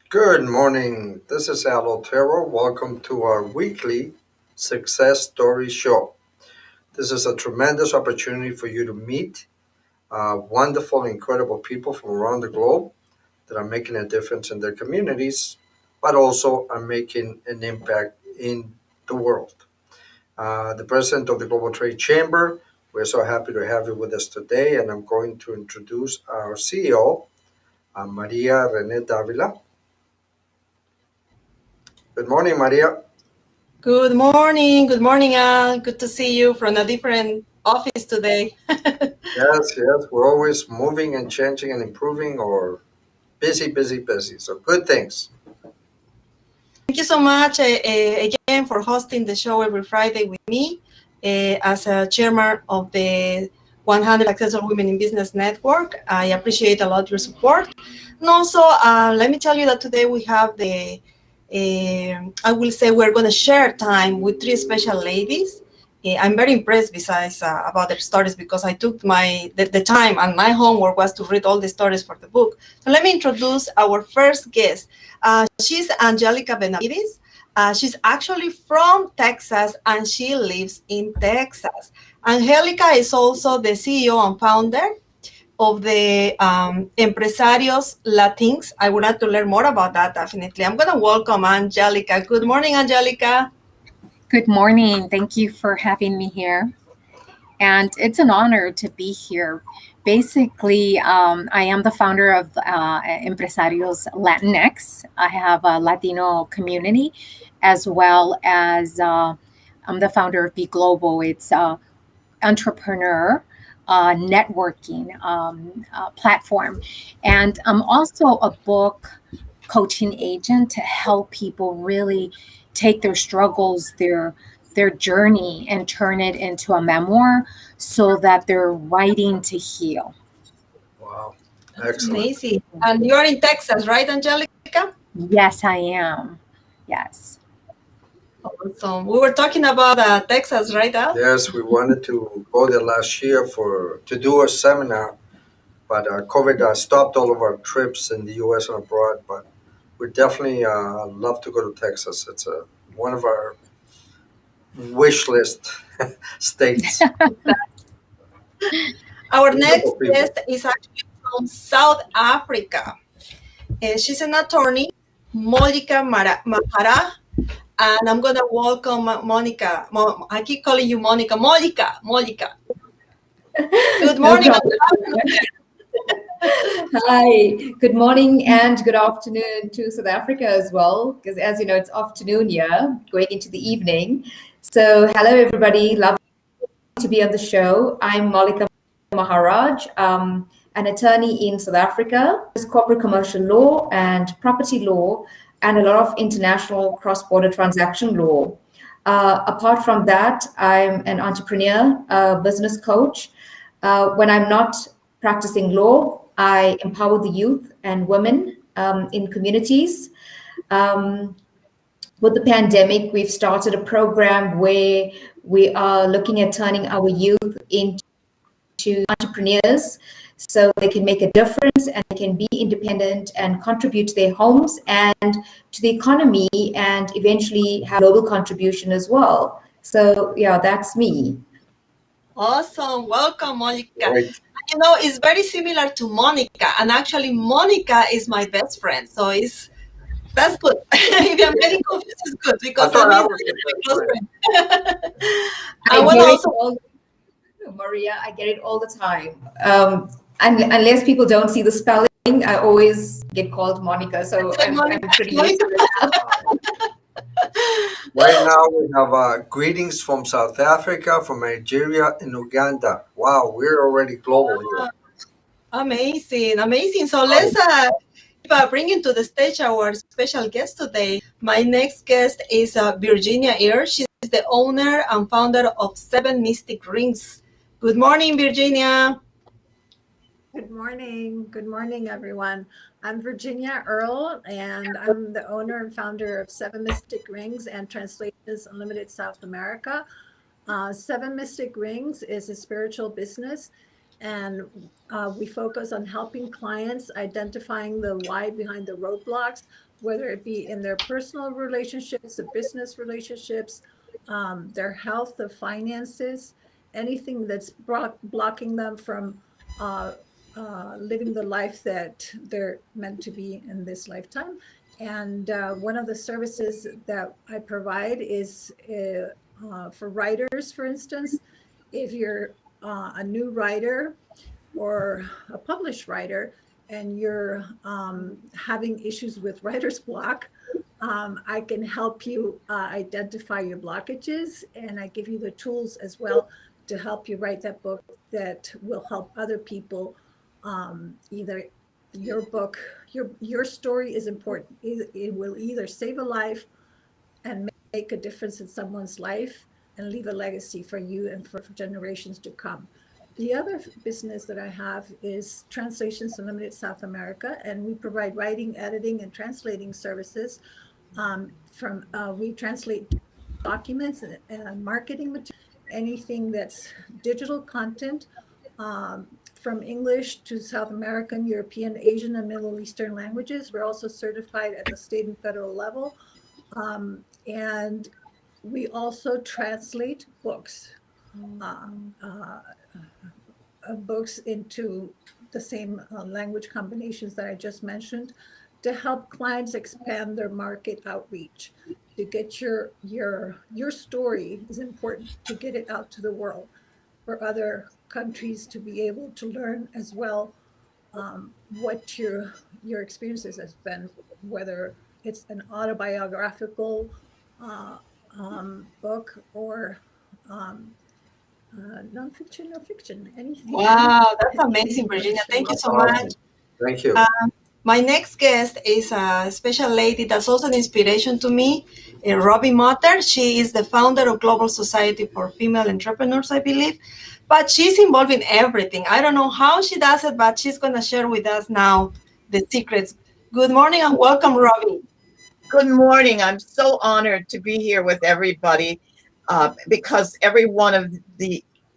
Good morning. This is Al Otero. Welcome to our weekly Success Story Show. This is a tremendous opportunity for you to meet wonderful, incredible people from around the globe that are making a difference in their communities, but also are making an impact in the world. The president of the Global Trade Chamber, we're so happy to have you with us today, and I'm going to introduce our CEO, Maria Rene Davila. Good morning, Maria. Good morning. Good morning, Al. Good to see you from a different office today. Yes. We're always moving and changing and improving or busy. So good things. Thank you so much again for hosting the show every Friday with me as a chairman of the 100 Successful Women in Business Network. I appreciate a lot your support. And also, let me tell you that today we have I will say we're going to share time with three special ladies. I'm very impressed besides about their stories because I took the time and my homework was to read all the stories for the book. So let me introduce our first guest. She's Angelica Benavides. She's actually from Texas and she lives in Texas. Angelica is also the CEO and founder of the Empresarios LatinX. I would like to learn more about that, definitely. I'm going to welcome Angelica. Good morning, Angelica. Good morning. Thank you for having me here. And it's an honor to be here. Basically, I am the founder of Empresarios LatinX. I have a Latino community as well as I'm the founder of Be Global. It's entrepreneur networking platform. And I'm also a book coaching agent to help people really take their struggles, their journey, and turn it into a memoir so that they're writing to heal. Wow. That's amazing. And you're in Texas, right, Angelica? Yes, I am. Yes. Awesome. We were talking about Texas, right, Al? Yes, we wanted to go there last year to do a seminar, but COVID stopped all of our trips in the U.S. and abroad. But we definitely love to go to Texas. It's one of our wish list states. Our next guest is actually from South Africa. She's an attorney, Mollica Maharaj, and I'm going to welcome Monica. I keep calling you Monica. Mollica. Good morning. Hi, good morning and good afternoon to South Africa as well, because as you know, it's afternoon here, going into the evening. So hello, everybody. Love to be on the show. I'm Mollica Maharaj, an attorney in South Africa. It's corporate commercial law and property law and a lot of international cross-border transaction law. Apart from that, I'm an entrepreneur, a business coach. When I'm not practicing law, I empower the youth and women in communities. With the pandemic, we've started a program where we are looking at turning our youth into entrepreneurs so they can make a difference and they can be independent and contribute to their homes and to the economy and eventually have global contribution as well. So yeah, that's me. Awesome. Welcome, Mollica. Right. You know, it's very similar to Monica, and actually Monica is my best friend. So that's good. If I'm getting confused, it's good because that means I'm close friend. I want also, Maria, I get it all the time. Unless people don't see the spelling, I always get called Monica. So I'm pretty used to it. Right now, we have greetings from South Africa, from Nigeria, and Uganda. Wow, we're already global here. Amazing. So let's bring to the stage our special guest today. My next guest is Virginia Earl. She's the owner and founder of 7 Mystic Rings. Good morning, Virginia. Good morning, everyone. I'm Virginia Earl, and I'm the owner and founder of 7 Mystic Rings and Translations Unlimited South America. 7 Mystic Rings is a spiritual business, and we focus on helping clients identifying the why behind the roadblocks whether it be in their personal relationships, the business relationships, their health, the finances, anything that's blocking them from living the life that they're meant to be in this lifetime. And one of the services that I provide is for writers, for instance. If you're a new writer or a published writer and you're having issues with writer's block, I can help you identify your blockages, and I give you the tools as well to help you write that book that will help other people. Either your book, your story is important. It will either save a life and make a difference in someone's life and leave a legacy for you and for generations to come. The other business that I have is Translations Unlimited South America, and we provide writing, editing, and translating services. We translate documents and marketing material, anything that's digital content, from English to South American, European, Asian, and Middle Eastern languages. We're also certified at the state and federal level. And we also translate books. Books into the same language combinations that I just mentioned, to help clients expand their market outreach. To get your story is important, to get it out to the world for other countries to be able to learn as well, what your experiences has been, whether it's an autobiographical book or nonfiction or fiction, anything. Wow, that's amazing, Virginia. Thank you so much. Thank you. My next guest is a special lady that's also an inspiration to me, Robbie Motter. She is the founder of Global Society for Female Entrepreneurs, I believe. But she's involved in everything. I don't know how she does it, but she's going to share with us now the secrets. Good morning and welcome, Robbie. Good morning. I'm so honored to be here with everybody because every one of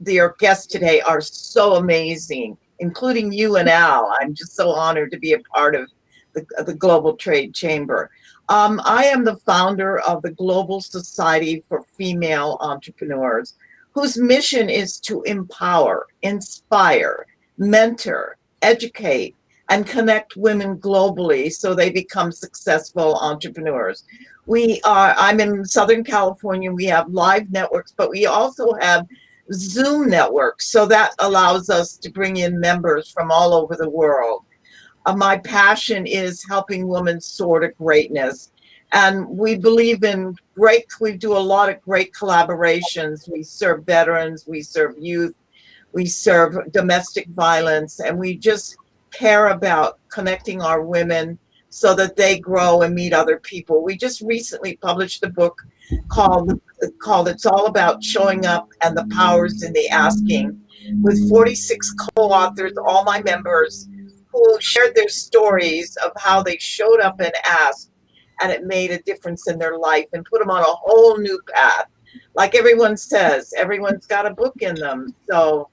your guests today are so amazing, including you and Al. I'm just so honored to be a part of the Global Trade Chamber. I am the founder of the Global Society for Female Entrepreneurs, whose mission is to empower, inspire, mentor, educate, and connect women globally so they become successful entrepreneurs. I'm in Southern California. We have live networks, but we also have Zoom networks. So that allows us to bring in members from all over the world. My passion is helping women soar to greatness. And we believe in we do a lot of great collaborations. We serve veterans, we serve youth, we serve domestic violence, and we just care about connecting our women so that they grow and meet other people. We just recently published a book called It's All About Showing Up and the Powers in the Asking, with 46 co-authors, all my members, who shared their stories of how they showed up and asked, and it made a difference in their life and put them on a whole new path. Like everyone says, everyone's got a book in them. So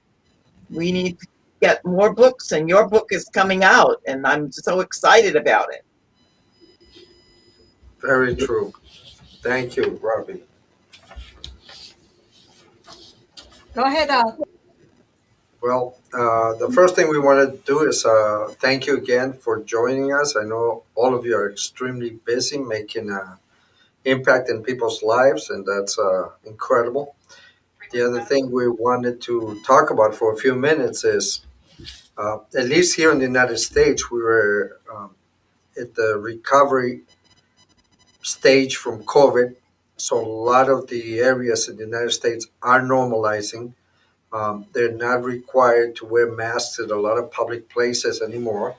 we need to get more books, and your book is coming out, and I'm so excited about it. Very true. Thank you, Robbie. Go ahead, Al. Well, the first thing we want to do is thank you again for joining us. I know all of you are extremely busy making an impact in people's lives, and that's incredible. The other thing we wanted to talk about for a few minutes is, at least here in the United States, we were at the recovery stage from COVID. So a lot of the areas in the United States are normalizing. They're not required to wear masks at a lot of public places anymore.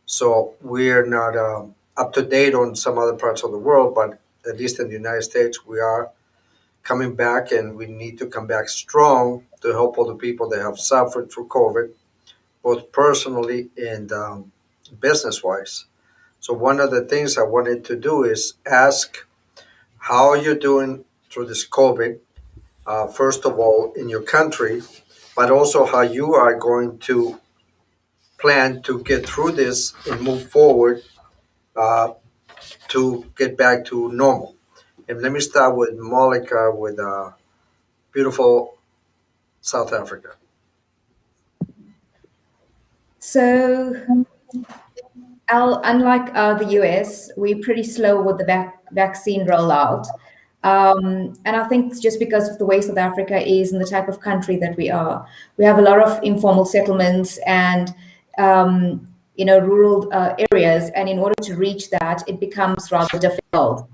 So we're not up to date on some other parts of the world, but at least in the United States, we are coming back, and we need to come back strong to help all the people that have suffered through COVID, both personally and business-wise. So one of the things I wanted to do is ask how you're doing through this COVID, first of all, in your country, but also how you are going to plan to get through this and move forward to get back to normal. And let me start with Mollica with beautiful South Africa. So, Al, unlike the US, we're pretty slow with the vaccine rollout. And I think it's just because of the way South Africa is and the type of country that we are. We have a lot of informal settlements and rural areas, and in order to reach that, it becomes rather difficult.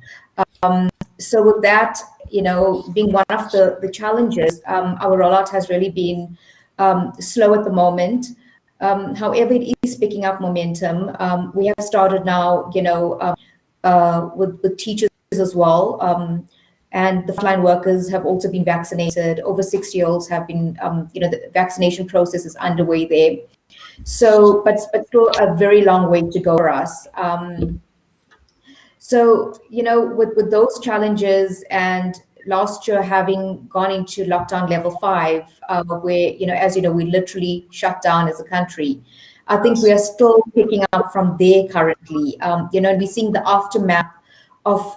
So with that, being one of the challenges, our rollout has really been slow at the moment. However, it is picking up momentum. We have started now, with teachers as well. And the frontline workers have also been vaccinated. Over 60-year-olds have been, the vaccination process is underway there. So, but still a very long way to go for us. So, with those challenges and last year having gone into lockdown level 5, where, as you know, we literally shut down as a country, I think we are still picking up from there currently, and we're seeing the aftermath of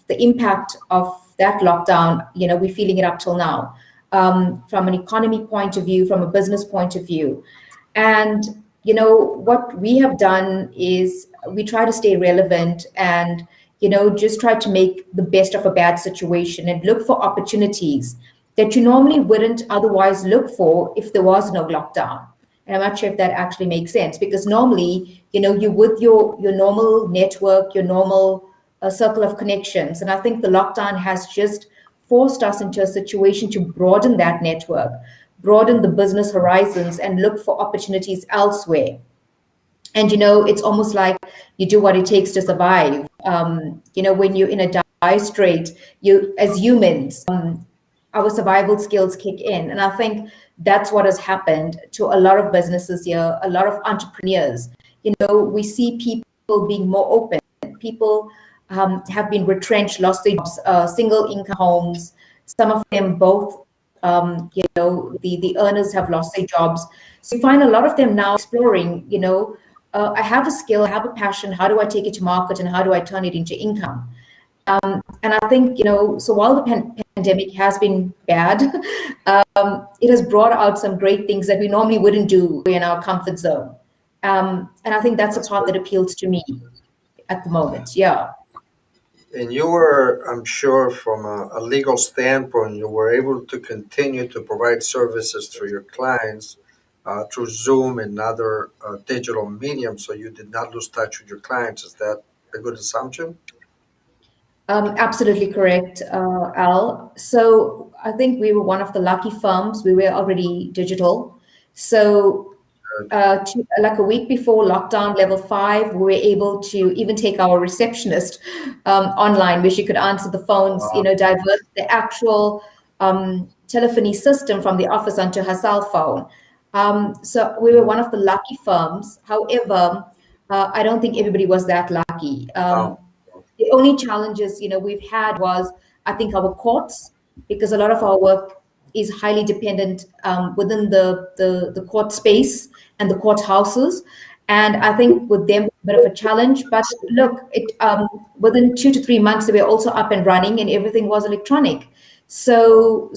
the impact of that lockdown. We're feeling it up till now, from an economy point of view, from a business point of view. And, what we have done is we try to stay relevant and, just try to make the best of a bad situation and look for opportunities that you normally wouldn't otherwise look for if there was no lockdown. And I'm not sure if that actually makes sense, because normally, you with your normal network, your normal circle of connections. And I think the lockdown has just forced us into a situation to broaden that network, broaden the business horizons, and look for opportunities elsewhere. And, it's almost like you do what it takes to survive. When you're in a dire strait, you, as humans, our survival skills kick in. And I think that's what has happened to a lot of businesses here, a lot of entrepreneurs. We see people being more open. People have been retrenched, lost their jobs, single income homes. Some of them both, the earners have lost their jobs. So you find a lot of them now exploring, I have a skill, I have a passion, how do I take it to market and how do I turn it into income? And I think, so while the pandemic has been bad, it has brought out some great things that we normally wouldn't do in our comfort zone. And I think that's a part that appeals to me at the moment. Yeah. And you were, I'm sure, from a legal standpoint, you were able to continue to provide services to your clients through Zoom and other digital mediums, so you did not lose touch with your clients. Is that a good assumption? Absolutely correct, Al. So I think we were one of the lucky firms. We were already digital. So like a week before lockdown level 5, we were able to even take our receptionist online, where she could answer the phones, divert the actual telephony system from the office onto her cell phone. So we were one of the lucky firms. However, I don't think everybody was that lucky. The only challenges, we've had was, I think, our courts, because a lot of our work is highly dependent within the court space and the courthouses. And I think with them, a bit of a challenge. But look, within 2 to 3 months, they were also up and running and everything was electronic. So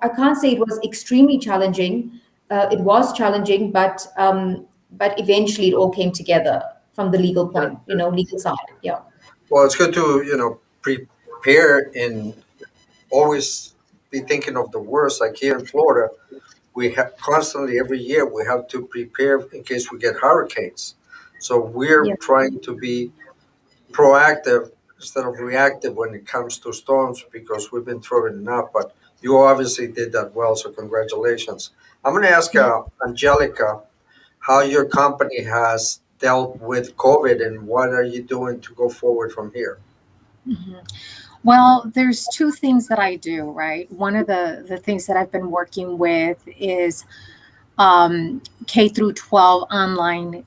I can't say it was extremely challenging. It was challenging, but eventually it all came together from the legal point, legal side. Yeah. Well, it's good to, prepare and always be thinking of the worst. Like here in Florida, we have constantly every year we have to prepare in case we get hurricanes. So we're trying to be proactive instead of reactive when it comes to storms, because we've been through it enough. But you obviously did that well, so congratulations. I'm going to ask Angelica how your company has dealt with COVID and what are you doing to go forward from here? Mm-hmm. Well, there's two things that I do, right? One of the things that I've been working with is K through 12 online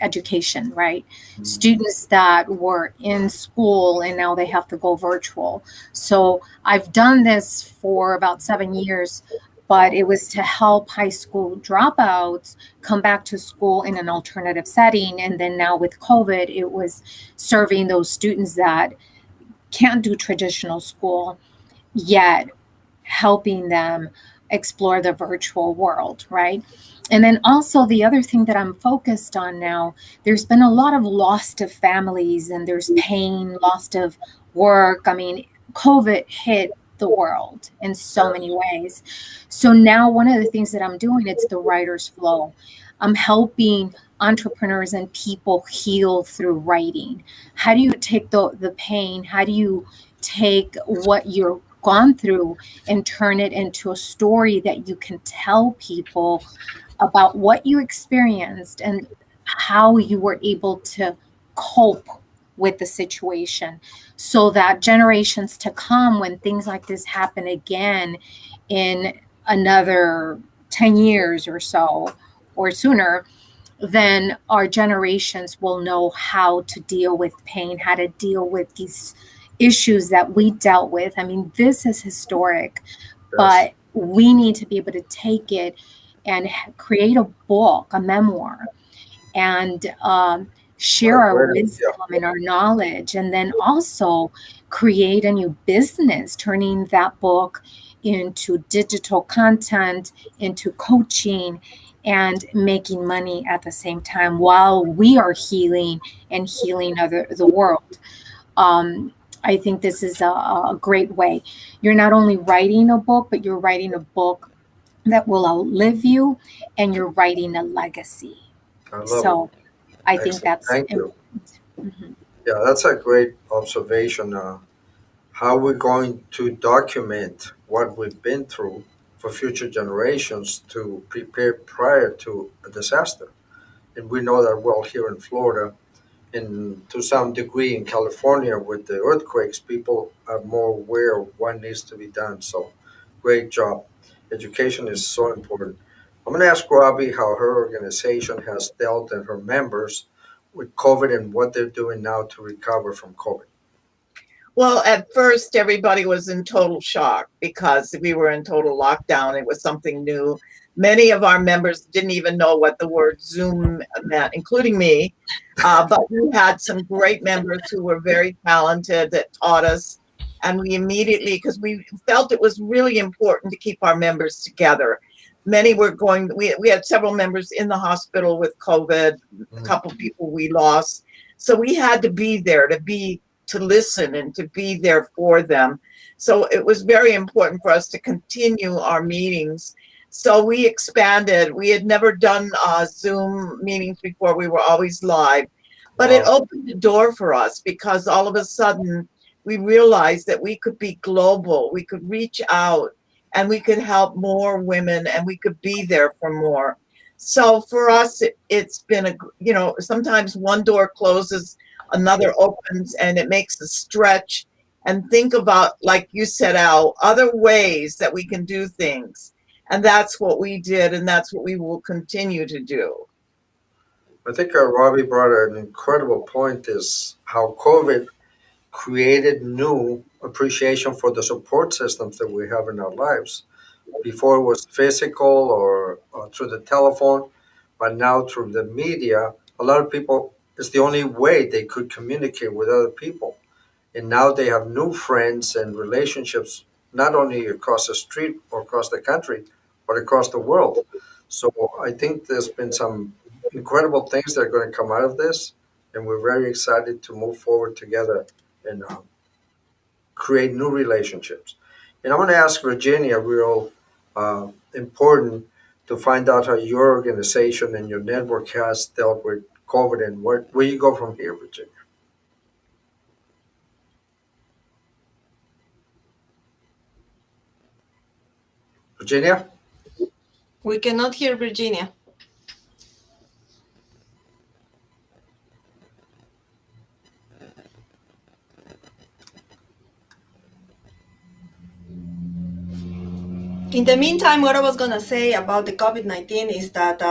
education, right? Mm-hmm. Students that were in school and now they have to go virtual. So I've done this for about 7 years but it was to help high school dropouts come back to school in an alternative setting. And then now with COVID, it was serving those students that can't do traditional school, yet helping them explore the virtual world, right? And then also the other thing that I'm focused on now, there's been a lot of loss of families, and there's pain, loss of work. I mean, COVID hit the world in so many ways. So now one of the things that I'm doing, it's the writer's flow. I'm helping entrepreneurs and people heal through writing. How do you take the pain? How do you take what you're gone through and turn it into a story that you can tell people about what you experienced and how you were able to cope with the situation, so that generations to come, when things like this happen again in another 10 years or so or sooner, then our generations will know how to deal with pain, how to deal with these issues that we dealt with. I mean, this is historic, but we need to be able to take it and create a book, a memoir, and share our wisdom and our knowledge, and then also create a new business, turning that book into digital content, into coaching, and making money at the same time while we are healing and healing the world. I think this is a great way. You're not only writing a book, but you're writing a book that will outlive you, and you're writing a legacy. I think that's important. Mm-hmm. Yeah, that's a great observation. How we're going to document what we've been through for future generations to prepare prior to a disaster. And we know that well here in Florida, and to some degree in California with the earthquakes, people are more aware of what needs to be done. So great job. Education is so important. I'm going to ask Robbie how her organization has dealt and her members with COVID and what they're doing now to recover from COVID. Well, at first, everybody was in total shock because we were in total lockdown. It was something new. Many of our members didn't even know what the word Zoom meant, including me. But we had some great members who were very talented that taught us. And we immediately, because we felt it was really important to keep our members together. Many were going, we had several members in the hospital with COVID, a couple people we lost. So we had to be there to listen and to be there for them. So it was very important for us to continue our meetings. So we expanded. We had never done Zoom meetings before. We were always live. But it opened the door for us because all of a sudden we realized that we could be global. We could reach out and we could help more women and we could be there for more. So for us, it's been sometimes one door closes, another opens, and it makes us stretch and think about, like you said, Al, other ways that we can do things. And that's what we did, and that's what we will continue to do. I think Robbie brought an incredible point, is how COVID created new appreciation for the support systems that we have in our lives. Before it was physical or through the telephone, but now through the media, a lot of people, it's the only way they could communicate with other people. And now they have new friends and relationships, not only across the street or across the country, but across the world. So I think there's been some incredible things that are going to come out of this. And we're very excited to move forward together and create new relationships. And I want to ask Virginia, real important to find out how your organization and your network has dealt with COVID and where you go from here, Virginia. Virginia? We cannot hear Virginia. In the meantime, what I was going to say about the COVID-19 is that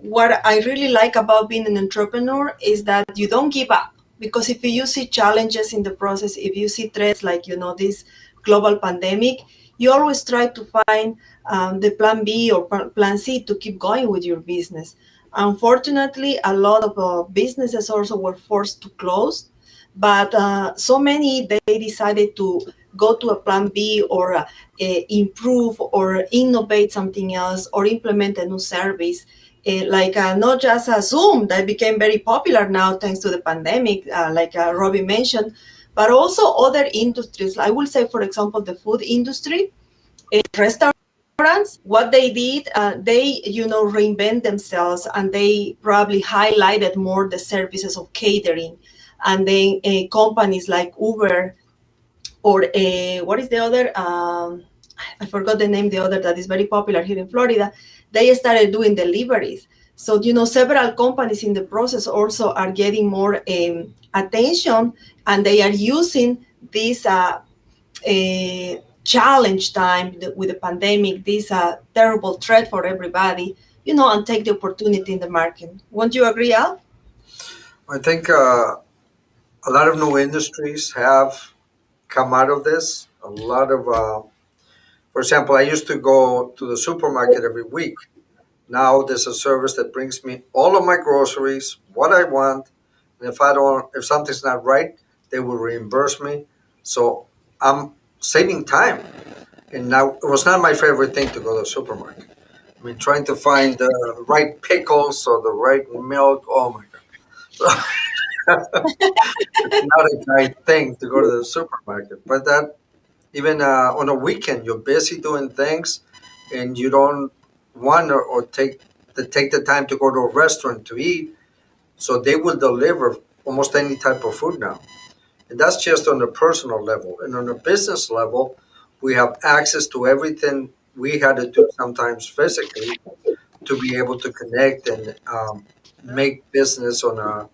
what I really like about being an entrepreneur is that you don't give up. Because if you see challenges in the process, if you see threats like, this global pandemic, you always try to find the plan B or plan C to keep going with your business. Unfortunately, a lot of businesses also were forced to close, but so many, they decided to go to a plan B or improve or innovate something else or implement a new service. Not just Zoom that became very popular now thanks to the pandemic, Robbie mentioned, but also other industries. I will say, for example, the food industry, restaurants. What they did, they reinvent themselves, and they probably highlighted more the services of catering, and then companies like Uber or what is the other? I forgot the name. The other that is very popular here in Florida, they started doing deliveries. So several companies in the process also are getting more attention, and they are using this challenge time with the pandemic, this terrible threat for everybody, and take the opportunity in the market. Won't you agree, Al? I think a lot of new industries have come out of this. A lot of, for example, I used to go to the supermarket every week. Now there's a service that brings me all of my groceries, what I want, and if something's not right, they will reimburse me. So I'm saving time. And now it was not my favorite thing to go to the supermarket. I mean, trying to find the right pickles or the right milk. Oh my God. It's not a nice thing to go to the supermarket. But that even on a weekend, you're busy doing things, and you don't want or take the time to go to a restaurant to eat. So they will deliver almost any type of food now, and that's just on a personal level. And on a business level, we have access to everything we had to do sometimes physically to be able to connect and make business on a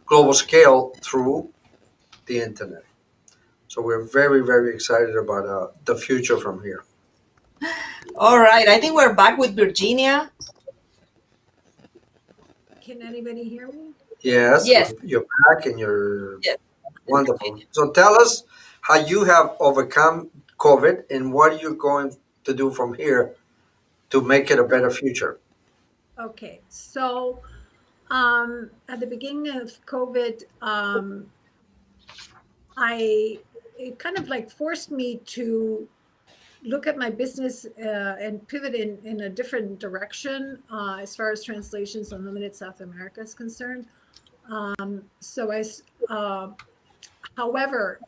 global scale through the internet. So we're very, very excited about the future from here. All right, I think we're back with Virginia. Can anybody hear me? Yes, Yes. you're back and you're Yes. wonderful. So tell us how you have overcome COVID and what you're going to do from here to make it a better future. Okay, so at the beginning of COVID, it kind of like forced me to look at my business and pivot in a different direction as far as Translations Unlimited South America is concerned. So however,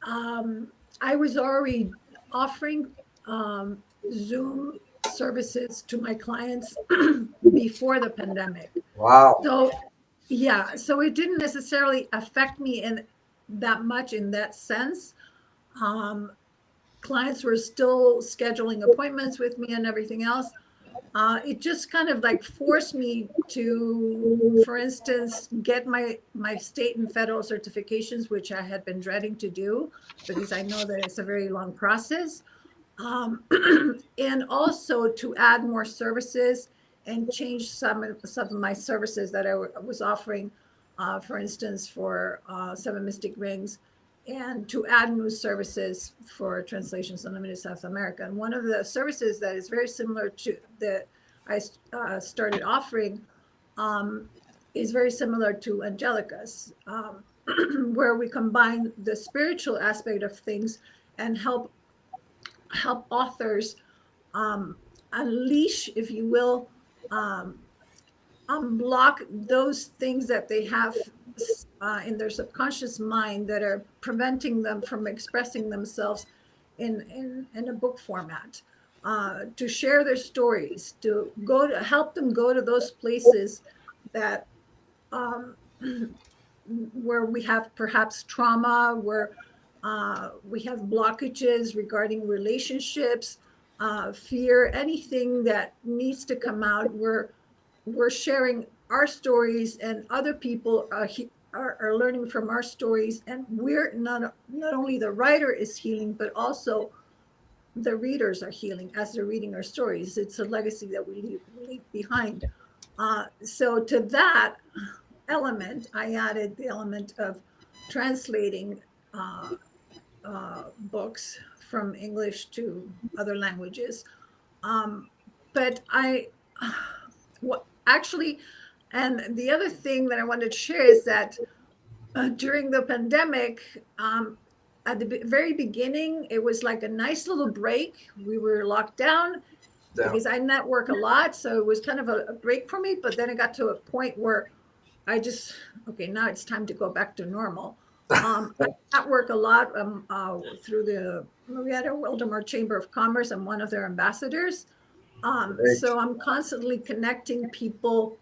I was already offering Zoom services to my clients before the pandemic. Wow. So yeah, so it didn't necessarily affect me in that much in that sense. Clients were still scheduling appointments with me and everything else. It just kind of like forced me to, for instance, get my state and federal certifications, which I had been dreading to do because I know that it's a very long process. And also to add more services and change some of my services that I was offering, for instance, for Seven Mystic Rings, and to add new services for Translations Unlimited South America. And one of the services that is very similar to that I started offering is very similar to Angelica's, where we combine the spiritual aspect of things and help authors unleash, if you will, unblock those things that they have in their subconscious mind that are preventing them from expressing themselves in a book format, to share their stories, to help them go to those places that where we have perhaps trauma, where we have blockages regarding relationships, fear, anything that needs to come out. We're sharing our stories, and other people are learning from our stories. And we're not only the writer is healing, but also the readers are healing as they're reading our stories. It's a legacy that we leave behind. So to that element, I added the element of translating books from English to other languages. But actually, and the other thing that I wanted to share is that during the pandemic, at the very beginning, it was like a nice little break. We were locked down because I network a lot. So it was kind of a break for me. But then it got to a point where okay, now it's time to go back to normal. I network a lot through the Marietta Wildemar Chamber of Commerce. I'm one of their ambassadors. So I'm constantly connecting people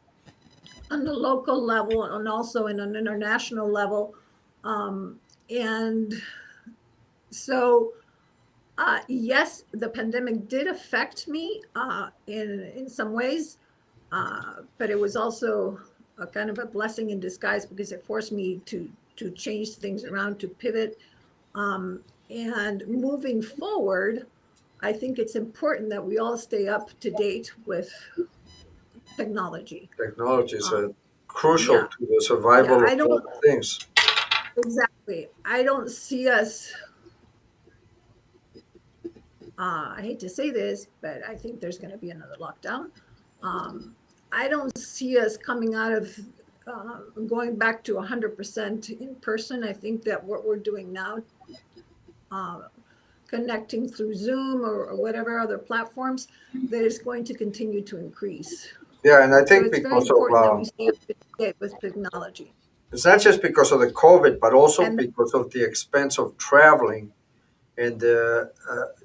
on the local level and also in an international level. And so, yes, the pandemic did affect me in some ways, but it was also a kind of a blessing in disguise because it forced me to change things around, to pivot. And moving forward, I think it's important that we all stay up to date with technology. Technology is crucial to the survival of all things. Exactly. I don't see us, I hate to say this, but I think there's going to be another lockdown. I don't see us coming out of going back to 100% in person. I think that what we're doing now, connecting through Zoom or whatever other platforms, that is going to continue to increase. Yeah, and I think so it's because very important of that we stay up to date with technology. It's not just because of the COVID, but also because of the expense of traveling and the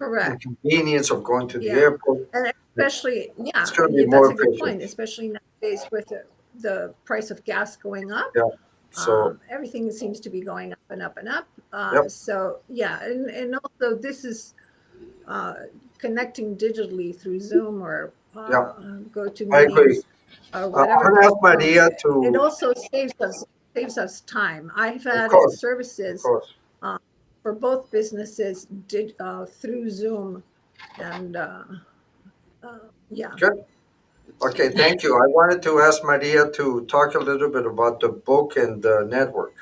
inconvenience of going to the airport. And especially, it's going to be more that's a good point, especially nowadays with the price of gas going up. Yeah. So everything seems to be going up and up and up. So yeah, and also this is connecting digitally through Zoom or go to meetings. I agree. Or whatever. I'm going to ask Maria to. It also saves us time. I've had services for both businesses through Zoom, and Good. Okay, thank you. I wanted to ask Maria to talk a little bit about the book and the network.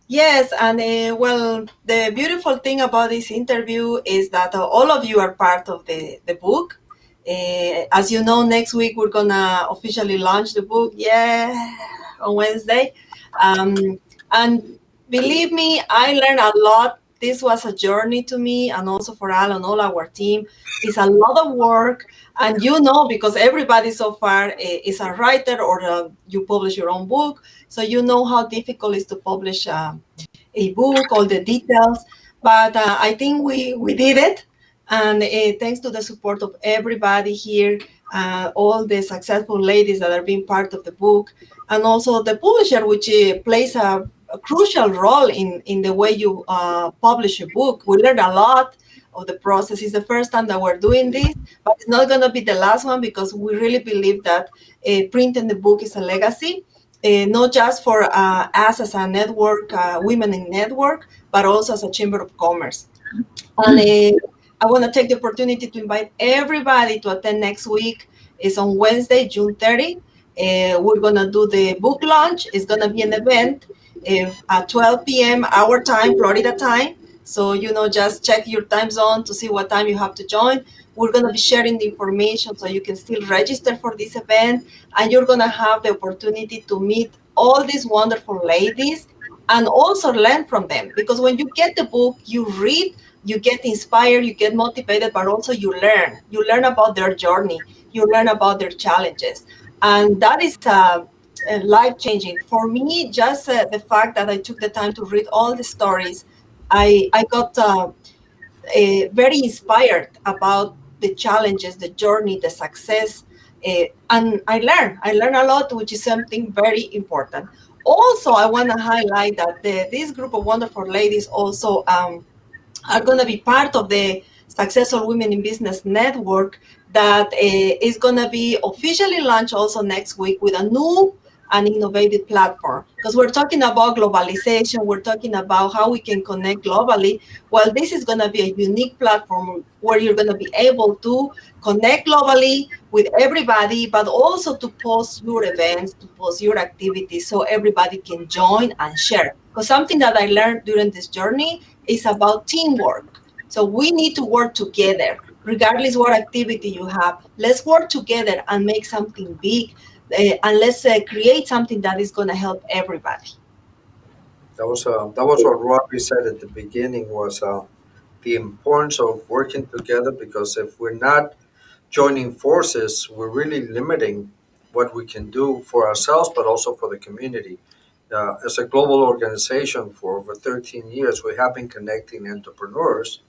Yes, and well, the beautiful thing about this interview is that all of you are part of the book. As you know, next week we're gonna officially launch the book, on Wednesday. And believe me, I learned a lot. This was a journey to me, and also for Al and all our team. It's a lot of work, and because everybody so far is a writer or you publish your own book, so you know how difficult it is to publish a book, all the details. But I think we did it, and thanks to the support of everybody here, all the successful ladies that are being part of the book, and also the publisher, which plays a crucial role in the way you publish a book. We learned a lot of the process. It's the first time that we're doing this, but it's not going to be the last one, because we really believe that printing the book is a legacy, not just for us as a network, Women in Network, but also as a Chamber of Commerce. And I want to take the opportunity to invite everybody to attend next week. It's on Wednesday, June 30. We're going to do the book launch. It's going to be an event at 12 p.m. our time, Florida time. So, just check your time zone to see what time you have to join. We're going to be sharing the information so you can still register for this event. And you're going to have the opportunity to meet all these wonderful ladies and also learn from them. Because when you get the book, you read, you get inspired, you get motivated, but also you learn. You learn about their journey. You learn about their challenges. And that is life-changing. For me, just the fact that I took the time to read all the stories, I got very inspired about the challenges, the journey, the success, and I learned a lot, which is something very important. Also, I want to highlight that this group of wonderful ladies also are going to be part of the Successful Women in Business Network that is going to be officially launched also next week with a new and innovative platform. Because we're talking about globalization, we're talking about how we can connect globally. Well, this is going to be a unique platform where you're going to be able to connect globally with everybody, but also to post your events, to post your activities so everybody can join and share. Because something that I learned during this journey is about teamwork. So we need to work together, regardless what activity you have. Let's work together and make something big, and let's create something that is going to help everybody. That was what Robbie said at the beginning, was the importance of working together, because if we're not joining forces, we're really limiting what we can do for ourselves, but also for the community. As a global organization for over 13 years, we have been connecting entrepreneurs,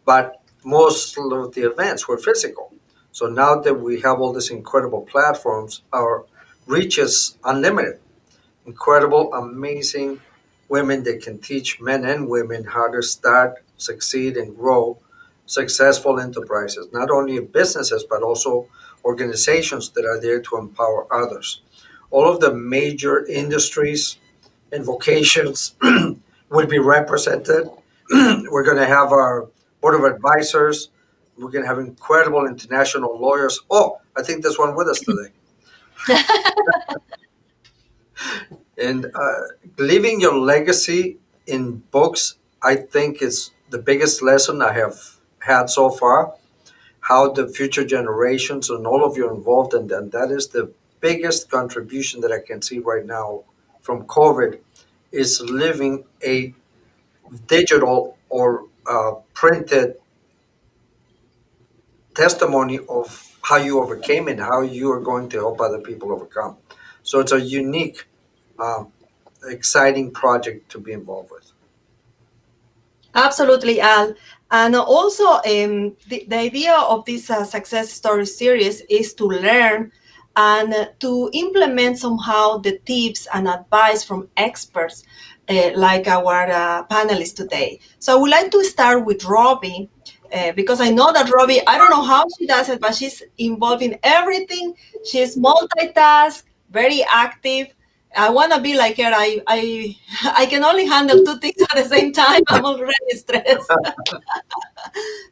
but most of the events were physical. So now that we have all these incredible platforms, our reach is unlimited. Incredible, amazing women that can teach men and women how to start, succeed, and grow successful enterprises, not only businesses, but also organizations that are there to empower others. All of the major industries and vocations will be represented. We're going to have our board of advisors. We're going to have incredible international lawyers. Oh, I think there's one with us today. And leaving your legacy in books, I think, is the biggest lesson I have had so far. How the future generations and all of you are involved in that. That is the biggest contribution that I can see right now from COVID, is living a digital or printed testimony of how you overcame it, how you are going to help other people overcome. So it's a unique, exciting project to be involved with. Absolutely, Al. And also, the idea of this success story series is to learn and to implement somehow the tips and advice from experts like our panelists today. So I would like to start with Robbie, because I know that Robbie, I don't know how she does it, but she's involved in everything. She's multitask, very active. I want to be like her. I can only handle two things at the same time. I'm already stressed.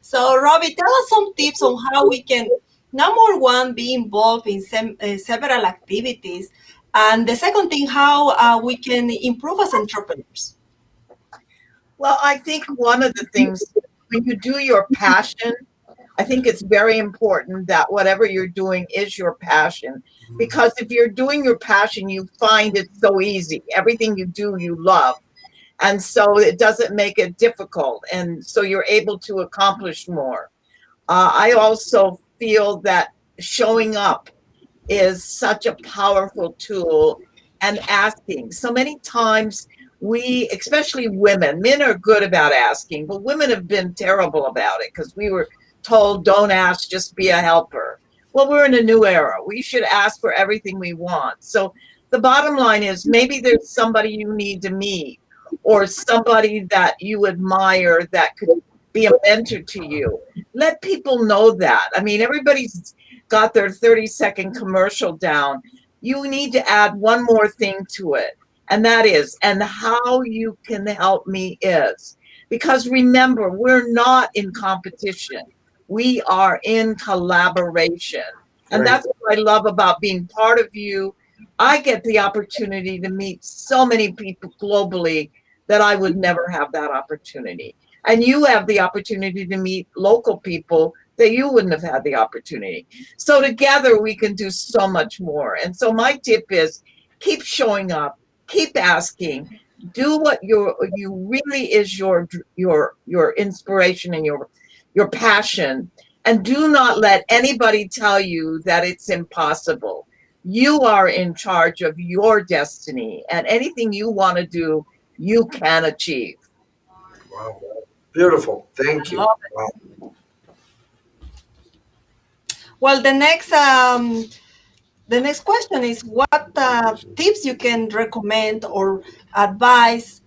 So, Robbie, tell us some tips on how we can, number one, be involved in several activities. And the second thing, how we can improve as entrepreneurs. Well, I think one of the things, when you do your passion, I think it's very important that whatever you're doing is your passion. Because if you're doing your passion, you find it so easy. Everything you do, you love. And so it doesn't make it difficult. And so you're able to accomplish more. I also feel that showing up is such a powerful tool, and asking. So many times we, especially women, men are good about asking, but women have been terrible about it because we were told, don't ask, just be a helper. Well, we're in a new era. We should ask for everything we want. So the bottom line is, maybe there's somebody you need to meet, or somebody that you admire that could be a mentor to you. Let people know that. I mean, everybody's got their 30-second commercial down. You need to add one more thing to it. And that is, and how you can help me is. Because remember, we're not in competition. We are in collaboration. And that's what I love about being part of you. I get the opportunity to meet so many people globally that I would never have that opportunity. And you have the opportunity to meet local people that you wouldn't have had the opportunity. So together we can do so much more. And so my tip is, keep showing up, keep asking, do what you really is your inspiration and your passion, and do not let anybody tell you that it's impossible. You are in charge of your destiny, and anything you want to do, you can achieve. Wow. Beautiful. Thank you. Wow. Well, the next question is, what tips you can recommend or advise,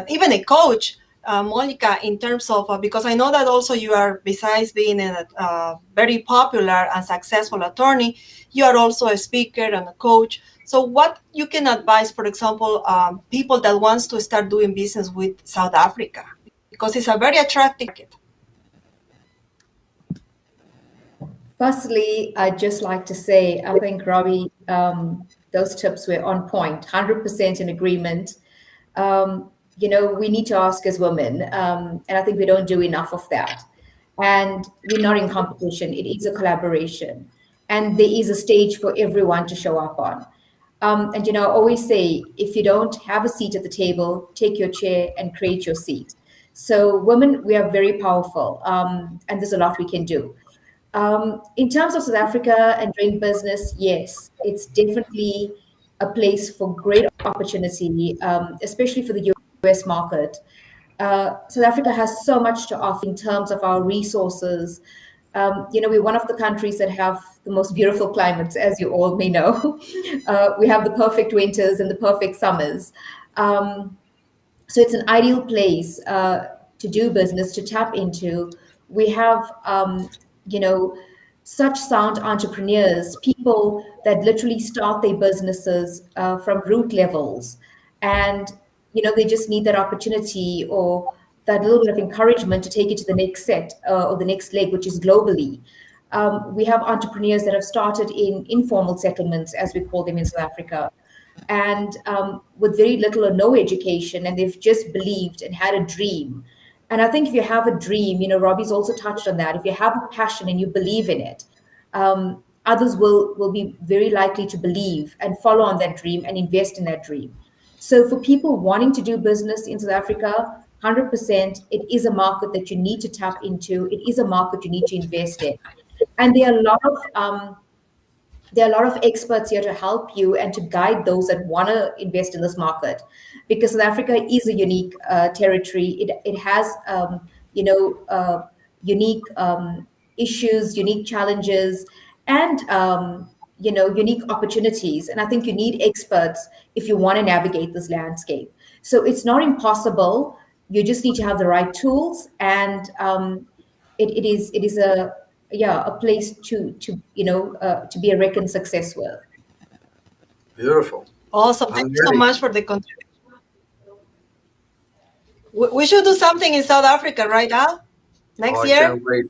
even a coach, Mollica, in terms of, because I know that also you are, besides being a very popular and successful attorney, you are also a speaker and a coach. So what you can advise, for example, people that wants to start doing business with South Africa, because it's a very attractive market. Firstly, I'd just like to say, I think, Robbie, those tips were on point, 100% in agreement. we need to ask as women, and I think we don't do enough of that. And we're not in competition, it is a collaboration. And there is a stage for everyone to show up on. And I always say, if you don't have a seat at the table, take your chair and create your seat. So women, we are very powerful, and there's a lot we can do. In terms of South Africa and doing business, yes, it's definitely a place for great opportunity, especially for the US market. South Africa has so much to offer in terms of our resources. We're one of the countries that have the most beautiful climates, as you all may know. We have the perfect winters and the perfect summers. So it's an ideal place to do business, to tap into. We have, such sound entrepreneurs, people that literally start their businesses from root levels. And, they just need that opportunity or that little bit of encouragement to take it to the next set or the next leg, which is globally. We have entrepreneurs that have started in informal settlements, as we call them in South Africa, and with very little or no education, and they've just believed and had a dream. And I think if you have a dream, Robbie's also touched on that. If you have a passion and you believe in it, others will be very likely to believe and follow on that dream and invest in that dream. So for people wanting to do business in South Africa, 100%, it is a market that you need to tap into. It is a market you need to invest in. And there are a lot of experts here to help you and to guide those that want to invest in this market, because South Africa is a unique territory. It has unique issues, unique challenges, and unique opportunities. And I think you need experts if you want to navigate this landscape. So it's not impossible. You just need to have the right tools, and it is a place to be a reckoned success with. Beautiful. Awesome. Thank you so much for the contribution. We should do something in South Africa, right, Al? Next year? I can't wait.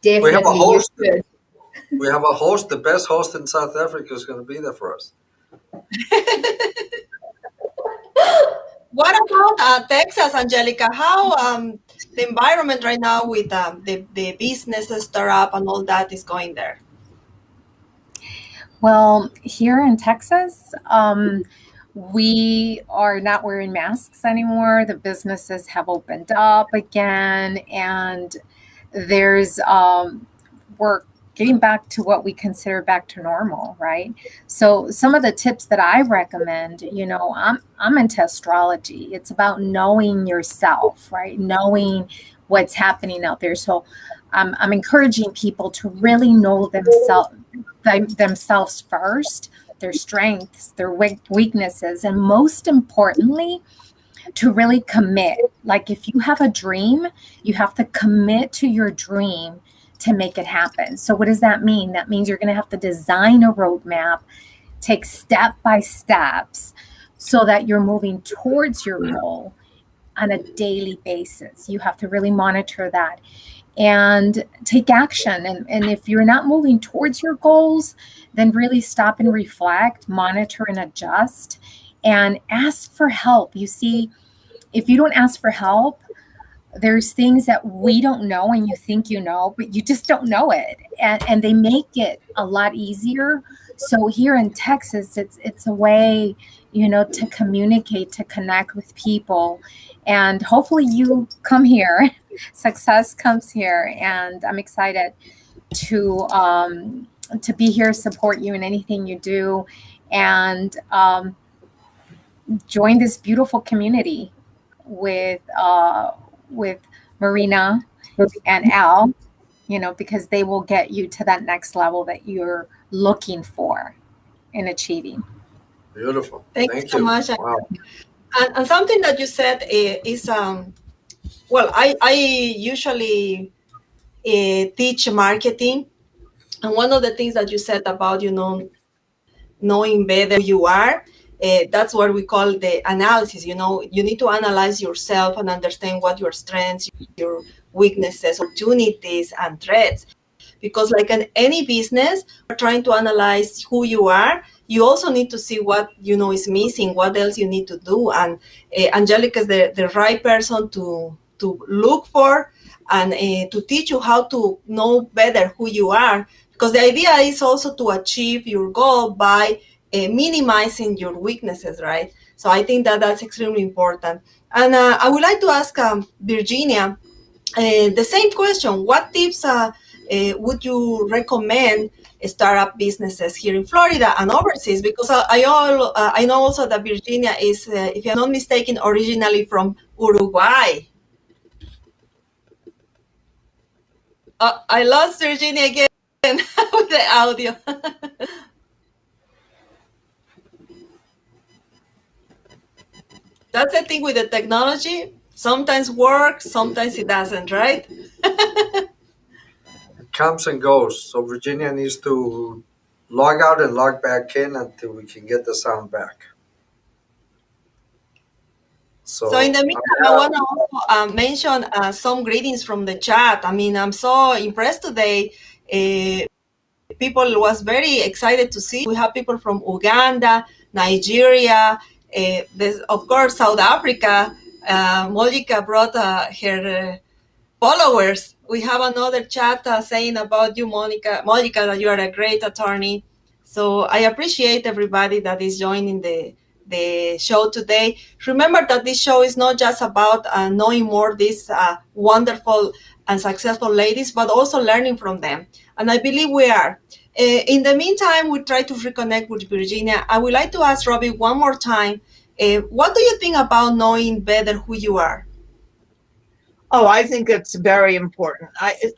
Definitely. We have a host. We have a host. The best host in South Africa is going to be there for us. What about Texas, Angelica? How the environment right now with the business startup and all that is going there? Well, here in Texas, we are not wearing masks anymore. The businesses have opened up again, and there's we're getting back to what we consider back to normal, right? So some of the tips that I recommend, I'm into astrology. It's about knowing yourself, right? Knowing what's happening out there. So I'm encouraging people to really know themselves first, their strengths, their weaknesses, and most importantly, to really commit. Like if you have a dream, you have to commit to your dream to make it happen. So what does that mean? That means you're going to have to design a roadmap, take step by steps so that you're moving towards your goal on a daily basis. You have to really monitor that and take action. And if you're not moving towards your goals, then really stop and reflect, monitor and adjust, and ask for help. You see, if you don't ask for help, there's things that we don't know and you think you know, but you just don't know it. And they make it a lot easier. So here in Texas, it's a way, to communicate, to connect with people. And hopefully you come here, success comes here. And I'm excited to be here, support you in anything you do, and join this beautiful community with Marina and Al, because they will get you to that next level that you're looking for in achieving. Beautiful. Thank you so much. Wow. And something that you said is, I usually teach marketing. And one of the things that you said about, knowing better who you are, that's what we call the analysis. You need to analyze yourself and understand what your strengths, your weaknesses, opportunities, and threats. Because like in any business, you're trying to analyze who you are. you also need to see what is missing, what else you need to do. And Angelica is the right person to look for and to teach you how to know better who you are, because the idea is also to achieve your goal by minimizing your weaknesses, right? So I think that that's extremely important. And I would like to ask Virginia the same question. What tips would you recommend startup businesses here in Florida and overseas? Because I know also that Virginia is, if I'm not mistaken, originally from Uruguay. I lost Virginia again with the audio. That's the thing with the technology. Sometimes works, sometimes it doesn't, right? It comes and goes. So Virginia needs to log out and log back in until we can get the sound back. So in the meantime, I want to also mention some greetings from the chat. I mean, I'm so impressed today. People was very excited to see. We have people from Uganda, Nigeria, of course, South Africa. Mollica brought her followers. We have another chat saying about you, Mollica, that you are a great attorney. So I appreciate everybody that is joining the show today. Remember that this show is not just about knowing more these wonderful and successful ladies, but also learning from them. And I believe we are. In the meantime, we try to reconnect with Virginia. I would like to ask Robbie one more time, what do you think about knowing better who you are? Oh, I think it's very important.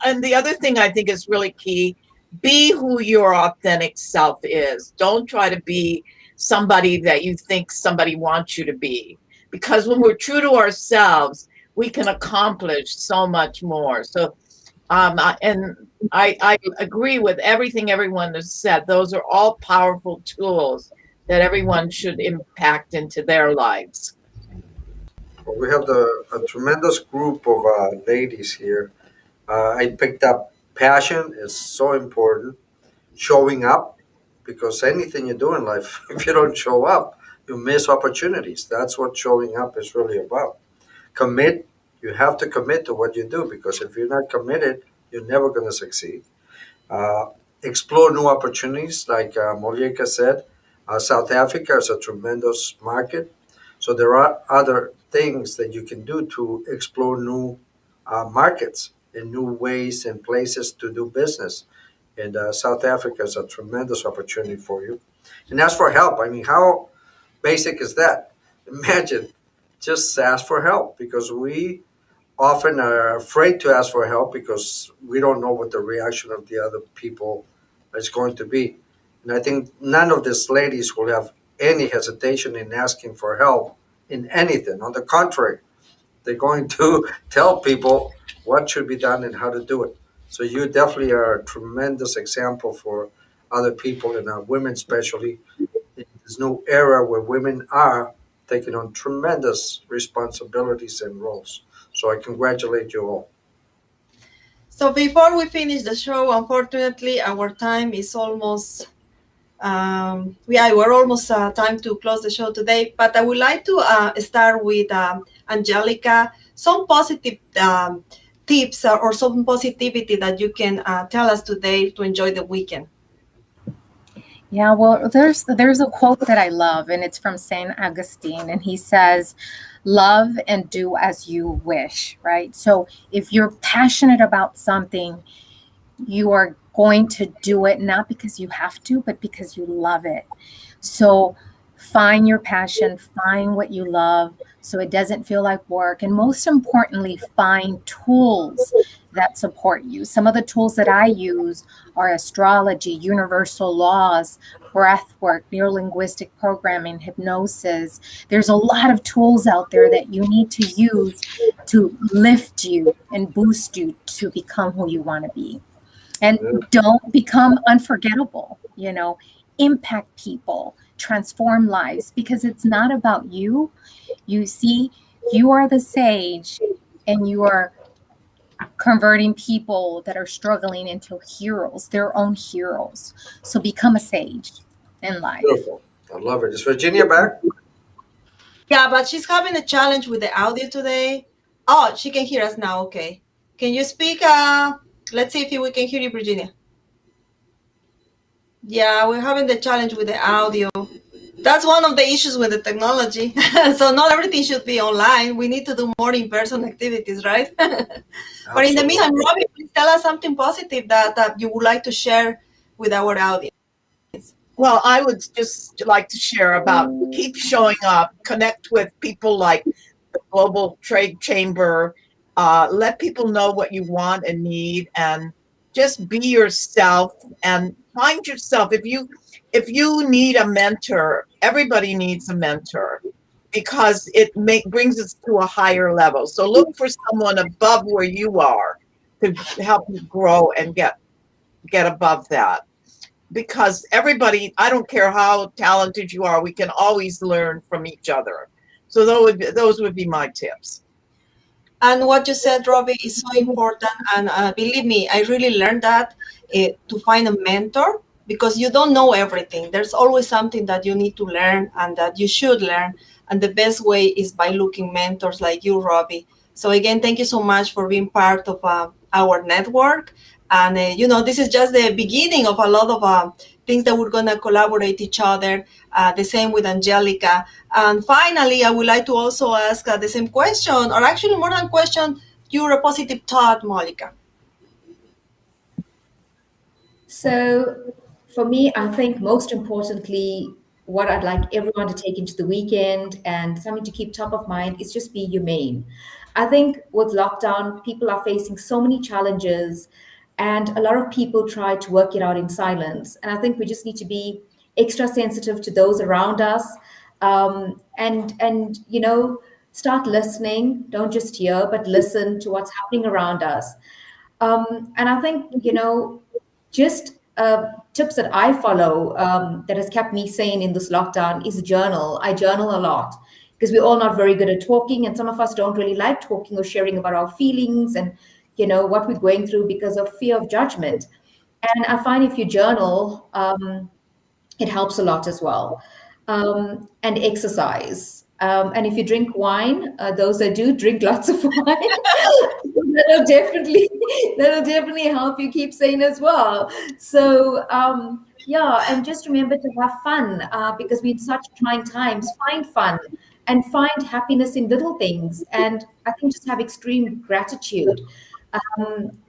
And the other thing I think is really key, be who your authentic self is. Don't try to be somebody that you think somebody wants you to be. Because when we're true to ourselves, we can accomplish so much more. So, and I agree with everything everyone has said. Those are all powerful tools that everyone should impact into their lives. Well, we have a tremendous group of ladies here. I picked up passion is so important. Showing up, because anything you do in life, if you don't show up, you miss opportunities. That's what showing up is really about. Commit. You have to commit to what you do, because if you're not committed, you're never going to succeed. Uh, Explore new opportunities, like Mollica said. South Africa is a tremendous market. So there are other things that you can do to explore new markets and new ways and places to do business. And South Africa is a tremendous opportunity for you. And as for help, I mean, how basic is that? Imagine, just ask for help, because we often are afraid to ask for help because we don't know what the reaction of the other people is going to be. And I think none of these ladies will have any hesitation in asking for help in anything. On the contrary, they're going to tell people what should be done and how to do it. So you definitely are a tremendous example for other people, and women especially, in this new era where women are taking on tremendous responsibilities and roles. So I congratulate you all. So before we finish the show, unfortunately, our time is almost, we're almost time to close the show today. But I would like to start with Angelica, some positive tips or some positivity that you can tell us today to enjoy the weekend. Yeah, well, there's a quote that I love, and it's from Saint Augustine, and he says, "Love and do as you wish." Right. So if you're passionate about something, you are going to do it not because you have to, but because you love it. So find your passion, find what you love, so it doesn't feel like work. And most importantly, find tools that support you. Some of the tools that I use are astrology, universal laws, breath work, neurolinguistic programming, hypnosis. There's a lot of tools out there that you need to use to lift you and boost you to become who you want to be. And don't become unforgettable, impact people, transform lives, because it's not about you. You see, you are the sage, and you are converting people that are struggling into heroes, their own heroes. So become a sage in life. Beautiful. I love it. Is Virginia back? Yeah, but she's having a challenge with the audio today. Oh, she can hear us now. Okay. Can you speak? Let's see if we can hear you, Virginia. Yeah, we're having the challenge with the audio. That's one of the issues with the technology. So not everything should be online. We need to do more in-person activities, right? But in the meantime, Robbie, please tell us something positive that you would like to share with our audience. Well, I would just like to share about keep showing up, connect with people like the Global Trade Chamber, let people know what you want and need, and just be yourself and find yourself. If you need a mentor, everybody needs a mentor because it brings us to a higher level. So look for someone above where you are to help you grow and get above that. Because everybody, I don't care how talented you are, we can always learn from each other. So those would be my tips. And what you said, Robbie, is so important. And believe me, I really learned that to find a mentor, because you don't know everything. There's always something that you need to learn and that you should learn. And the best way is by looking mentors like you, Robbie. So again, thank you so much for being part of our network. And, this is just the beginning of a lot of things that we're going to collaborate each other. The same with Angelica. And finally, I would like to also ask the same question, or actually more than question, your a positive thought, Mollica. So for me, I think most importantly, what I'd like everyone to take into the weekend and something to keep top of mind is just be humane. I think with lockdown, people are facing so many challenges, and a lot of people try to work it out in silence. And I think we just need to be extra sensitive to those around us, and start listening. Don't just hear, but listen to what's happening around us. And I think, just tips that I follow that has kept me sane in this lockdown is journal. I journal a lot because we're all not very good at talking, and some of us don't really like talking or sharing about our feelings and what we're going through because of fear of judgment. And I find if you journal, it helps a lot as well. And exercise. And if you drink wine, those that do drink lots of wine, that'll definitely help you keep sane as well. So yeah, and just remember to have fun because we're in such trying times. Find fun and find happiness in little things. And I think just have extreme gratitude.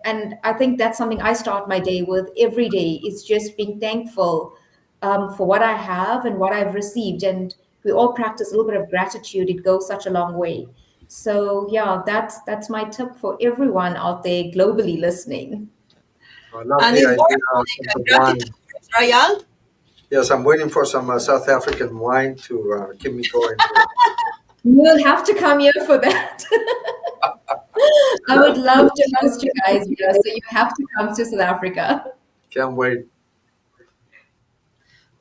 And I think that's something I start my day with every day, is just being thankful for what I have and what I've received. And we all practice a little bit of gratitude. It goes such a long way. So yeah, that's my tip for everyone out there globally listening. I love And the it's idea more of the wine. right, Al? Yes, I'm waiting for some South African wine to keep me going. You'll have to come here for that. I would love to host you guys here, so you have to come to South Africa. Can't wait.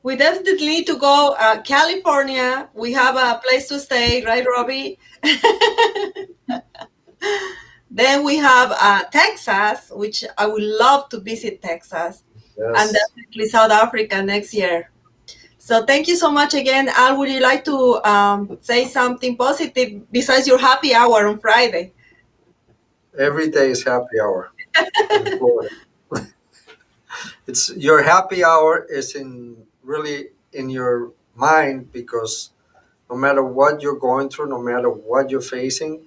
We definitely need to go. California, we have a place to stay, right, Robbie? Then we have Texas, which I would love to visit Texas. Yes. And definitely South Africa next year. So thank you so much again. Al, would you like to say something positive besides your happy hour on Friday? Every day is happy hour. In Florida. It's your happy hour is really in your mind, because no matter what you're going through, no matter what you're facing,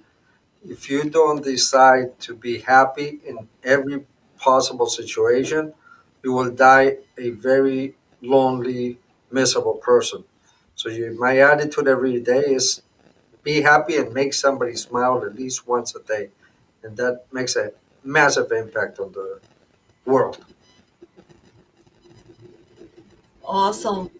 if you don't decide to be happy in every possible situation, you will die a very lonely, miserable person. So my attitude every day is be happy and make somebody smile at least once a day. And that makes a massive impact on the world. Awesome.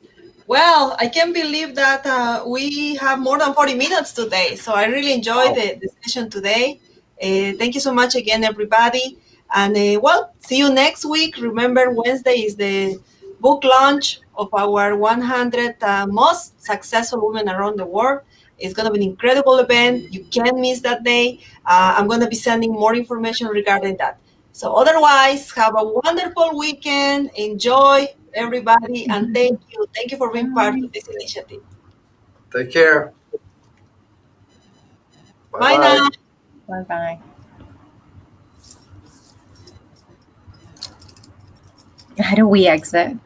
Well, I can't believe that we have more than 40 minutes today. So I really enjoyed the session today. Thank you so much again, everybody. And well, see you next week. Remember, Wednesday is the book launch of our 100 most successful women around the world. It's going to be an incredible event. You can't miss that day. I'm going to be sending more information regarding that. So otherwise, have a wonderful weekend. Enjoy. everybody, and thank you. Thank you for being part of this initiative. Take care. Bye now. Bye-bye. How do we exit?